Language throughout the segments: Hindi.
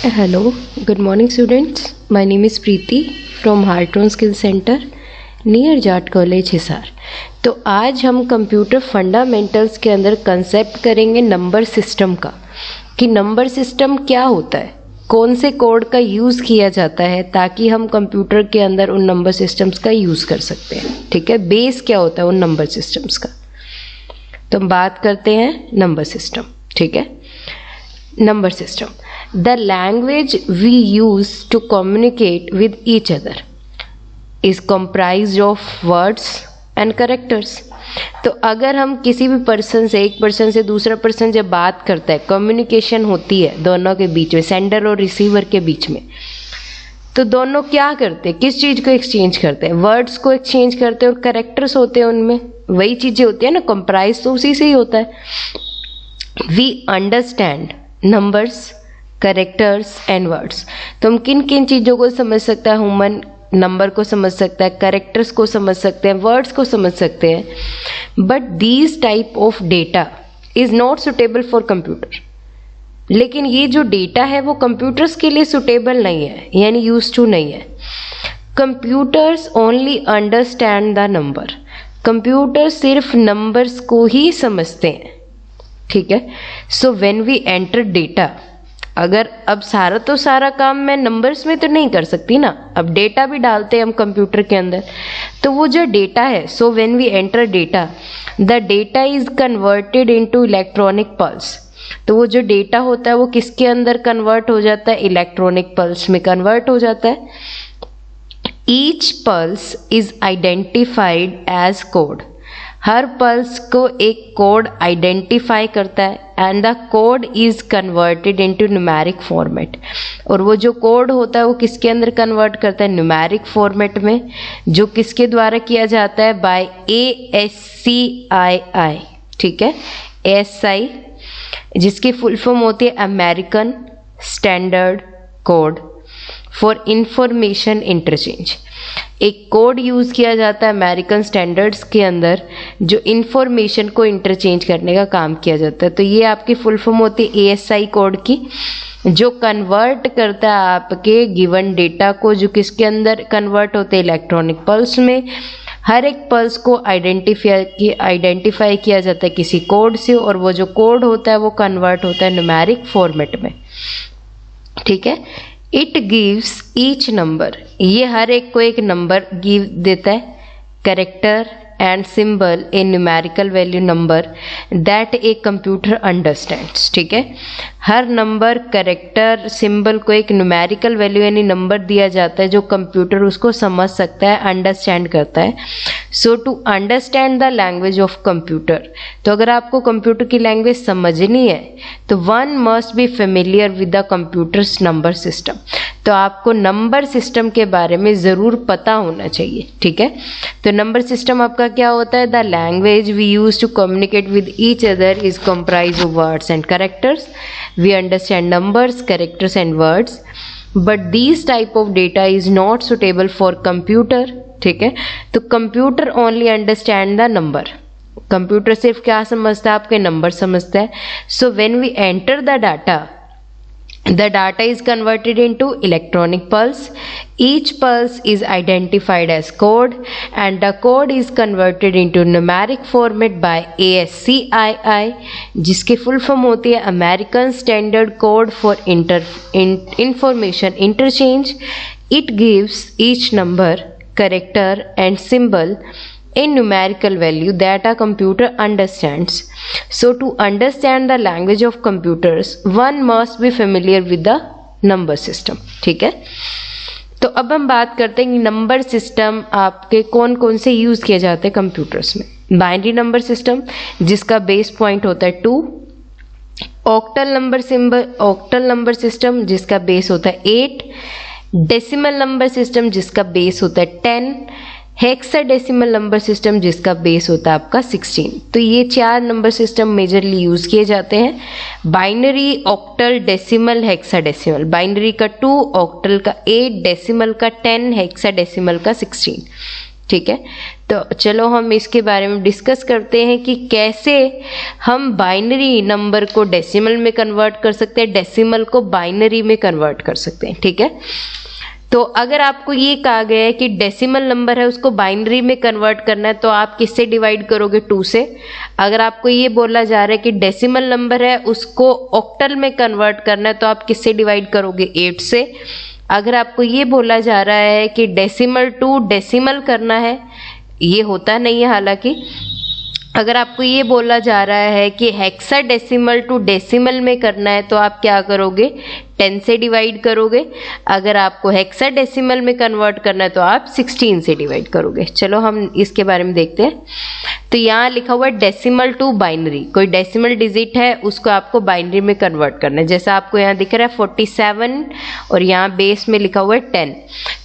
Hello, good morning students. My name is Preeti from Hartron Skill Center near Jat college Hisar. तो आज हम कंप्यूटर फंडामेंटल्स के अंदर कंसेप्ट करेंगे नंबर सिस्टम का, कि नंबर सिस्टम क्या होता है, कौन से कोड का यूज़ किया जाता है ताकि हम कंप्यूटर के अंदर उन नंबर सिस्टम्स का यूज़ कर सकते हैं। ठीक है, बेस क्या होता है उन नंबर सिस्टम्स का। तो हम बात करते हैं नंबर सिस्टम। ठीक है, number system, the language we use to communicate with each other is comprised of words and characters। तो अगर हम किसी भी पर्सन से, एक पर्सन से दूसरा पर्सन जब बात करता है, कम्युनिकेशन होती है दोनों के बीच में, सेंडर और रिसीवर के बीच में, तो दोनों क्या करते हैं, किस चीज़ को एक्सचेंज करते हैं? वर्ड्स को एक्सचेंज करते हैं और कैरेक्टर्स होते हैं, उनमें वही चीज़ें होती है ना, कंप्राइज तो उसी से ही होता है। We understand numbers, characters and words. तो हम किन किन चीज़ों को समझ सकता है? ह्यूमन नंबर को समझ सकता है, कैरेक्टर्स को समझ सकते हैं, वर्ड्स को समझ सकते हैं। But these type of data is not suitable for computer. लेकिन ये जो डेटा है वो कंप्यूटर्स के लिए सुटेबल नहीं है, यानी यूज टू नहीं है। Computers only understand the number. Computer सिर्फ नंबर्स को ही समझते हैं। ठीक है, so when we enter data, अगर अब सारा काम मैं नंबर्स में तो नहीं कर सकती ना, अब डेटा भी डालते हैं हम कंप्यूटर के अंदर, तो वो जो डेटा है, so when we enter data, the data is converted into electronic pulse. तो वो जो डेटा होता है वो किसके अंदर कन्वर्ट हो जाता है? इलेक्ट्रॉनिक पल्स में कन्वर्ट हो जाता है। Each pulse is identified as code. हर पल्स को एक कोड आइडेंटिफाई करता है and the code is converted into numeric format. और वो जो कोड होता है वो किसके अंदर कन्वर्ट करता है? न्यूमेरिक फॉर्मेट में, जो किसके द्वारा किया जाता है? By ASCII। ठीक है, ASCII जिसकी फुल फॉर्म होती है American standard code for information interchange. एक कोड यूज़ किया जाता है अमेरिकन स्टैंडर्ड्स के अंदर, जो इंफॉर्मेशन को इंटरचेंज करने का काम किया जाता है। तो ये आपकी फुल फॉर्म होती है ASCII कोड की, जो कन्वर्ट करता है आपके गिवन डेटा को, जो किसके अंदर कन्वर्ट होते हैं? इलेक्ट्रॉनिक पल्स में। हर एक पल्स को आइडेंटिफाई किया जाता है किसी कोड से, और वो जो कोड होता है वो कन्वर्ट होता है न्यूमेरिक फॉर्मेट में। ठीक है, इट गिव्स ईच नंबर, ये हर एक को एक नंबर गिव देता है, character and symbol A numerical value number that a computer understands. ठीक है, हर नंबर, कैरेक्टर, सिंबल को एक न्यूमेरिकल वैल्यू यानी नंबर दिया जाता है जो कंप्यूटर उसको समझ सकता है, अंडरस्टैंड करता है। So to understand the language of computer, तो अगर आपको कंप्यूटर की लैंग्वेज समझनी है तो one must be familiar with the computers number system. तो आपको नंबर सिस्टम के बारे में ज़रूर पता होना चाहिए। ठीक है, तो नंबर सिस्टम आपका क्या होता है? The language we use to communicate with each other is comprise of words and characters. We understand numbers, characters and words, but these type of data is not suitable for computer. ठीक है, तो computer only understand the number. Computer सिर्फ क्या समझता है? आपके नंबर समझता है। So when we enter the data, the data is converted into electronic pulse. Each pulse is identified as code and the code is converted into numeric format by ASCII, जिसकी फुल फॉर्म होती है American Standard Code for Information Interchange. It gives each number, character and symbol a numerical value that a computer understands. So to understand the language of computers, one must be familiar with the number system. ठीक है, तो अब हम बात करते हैं कि नंबर सिस्टम आपके कौन कौन से यूज़ किए जाते हैं कंप्यूटर्स में। बाइनरी नंबर सिस्टम जिसका बेस पॉइंट होता है 2, ऑक्टल नंबर सिस्टम जिसका बेस होता है 8, डेसिमल नंबर सिस्टम जिसका बेस होता है 10, हेक्साडेसिमल नंबर सिस्टम जिसका बेस होता है आपका 16। तो ये 4 नंबर सिस्टम मेजरली यूज किए जाते हैं। Binary, octal, decimal, hexadecimal. Binary का 2, ऑक्टल का 8, डेसिमल का 10, हेक्साडेसिमल का 16। ठीक है, तो चलो हम इसके बारे में डिस्कस करते हैं कि कैसे हम बाइनरी नंबर को डेसिमल में कन्वर्ट कर सकते हैं, डेसिमल को बाइनरी में कन्वर्ट कर सकते हैं। ठीक है, तो अगर आपको ये कहा गया है कि डेसिमल नंबर है उसको बाइनरी में कन्वर्ट करना है तो आप किससे डिवाइड करोगे? 2 से। अगर आपको ये बोला जा रहा है कि डेसिमल नंबर है उसको ऑक्टल में कन्वर्ट करना है तो आप किससे डिवाइड करोगे? 8 से। अगर आपको ये बोला जा रहा है कि डेसिमल टू डेसिमल करना है, ये होता नहीं है हालांकि, अगर आपको ये बोला जा रहा है कि हेक्साडेसिमल टू डेसिमल में करना है तो आप क्या करोगे? 10 से डिवाइड करोगे। अगर आपको हेक्साडेसिमल में कन्वर्ट करना है तो आप 16 से डिवाइड करोगे। चलो हम इसके बारे में देखते हैं। तो यहाँ लिखा हुआ है डेसिमल टू बाइनरी, कोई डेसिमल डिजिट है उसको आपको बाइनरी में कन्वर्ट करना है। जैसा आपको यहाँ दिख रहा है 47 और यहाँ बेस में लिखा हुआ है 10।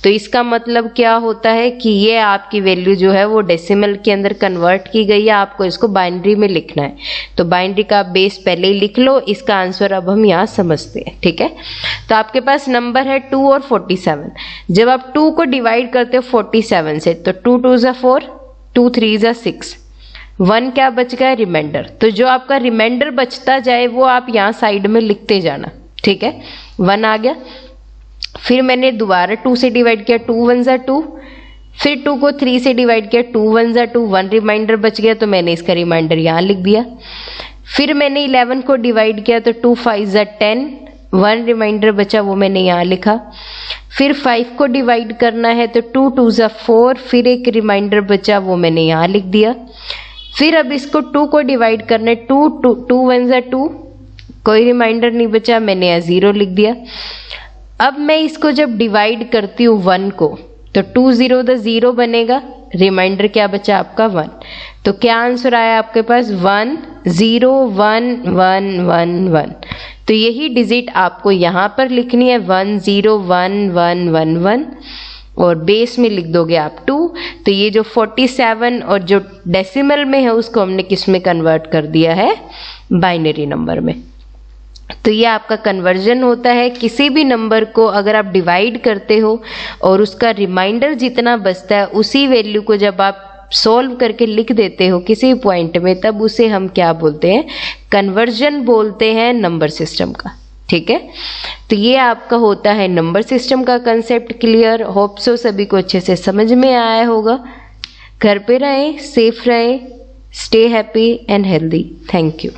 तो इसका मतलब क्या होता है कि ये आपकी वैल्यू जो है वो डेसिमल के अंदर कन्वर्ट की गई है, आपको इसको बाइनरी में लिखना है। तो बाइनरी का बेस पहले ही लिख लो, इसका आंसर अब हम यहाँ समझते हैं। ठीक है, तो आपके पास नंबर है 2 और 47। जब आप 2 को डिवाइड करते हो 47 से तो 2 2 ज़ा 4, 2 3 ज़ा 6, 1 क्या बच गया? रिमाइंडर। तो जो आपका रिमाइंडर बचता जाए वो आप यहाँ साइड में लिखते जाना। ठीक है, 1 आ गया। फिर मैंने दोबारा 2 से डिवाइड किया, 2 1 ज़ा 2, फिर 2 को 3 से डिवाइड किया, 2 1 ज़ा 2, 1 रिमाइंडर बच गया तो मैंने इसका रिमाइंडर यहाँ लिख दिया। फिर मैंने 11 को डिवाइड किया तो 2 5 ज़ा 10, 1 रिमाइंडर बचा वो मैंने यहाँ लिखा। फिर 5 को डिवाइड करना है तो 2 2 ज़ा 4, फिर एक रिमाइंडर बचा वो मैंने यहाँ लिख दिया। फिर अब इसको 2 को डिवाइड करना है, 2 1 ज़ा 2, कोई रिमाइंडर नहीं बचा, मैंने यहाँ 0 लिख दिया। अब मैं इसको जब डिवाइड करती हूँ 1 को तो 2 0 द 0 बनेगा, रिमाइंडर क्या बचा आपका? 1। तो क्या आंसर आया आपके पास? 1 0 1 1 1 1। तो यही डिजिट आपको यहाँ पर लिखनी है, 1 0 1 1 1 1, और बेस में लिख दोगे आप 2। तो ये जो 47 और जो डेसिमल में है उसको हमने किस में कन्वर्ट कर दिया है? बाइनरी नंबर में। तो ये आपका कन्वर्जन होता है। किसी भी नंबर को अगर आप डिवाइड करते हो और उसका रिमाइंडर जितना बचता है उसी वैल्यू को जब आप सॉल्व करके लिख देते हो किसी पॉइंट में, तब उसे हम क्या बोलते हैं? कन्वर्जन बोलते हैं नंबर सिस्टम का। ठीक है, तो ये आपका होता है नंबर सिस्टम का कंसेप्ट। क्लियर? होप सो सभी को अच्छे से समझ में आया होगा। घर पे रहें, सेफ रहें, stay happy and healthy. Thank you.